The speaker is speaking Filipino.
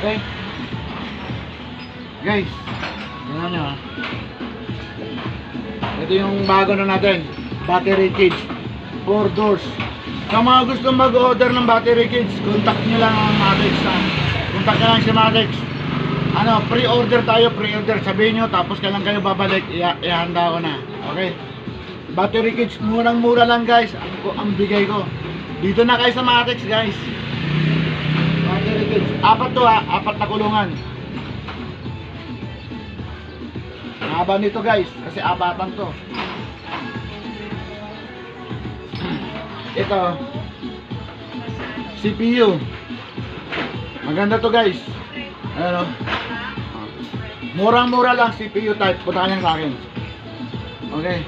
Okay? Guys, tingnan nyo ha. Ito yung bago na natin, battery cage 4 doors. Sa mga gusto mag-order ng battery cage, contact nyo lang ang Matex ha. Contact nyo lang si Matex. Ano, pre-order tayo, pre-order. Sabihin nyo, tapos kailan kayo babalik, ihanda ko na. Okay? Battery cage, murang-mura lang guys. Ang bigay ko. Dito na kayo sa Matex guys. Battery cage. 4 to ha, 4 na kulungan. Haba nito guys, kasi 4 to. Ito CPU. Maganda to guys. Ayan o. Murang-mura lang CPU type. Punta ka lang sa akin. Okay.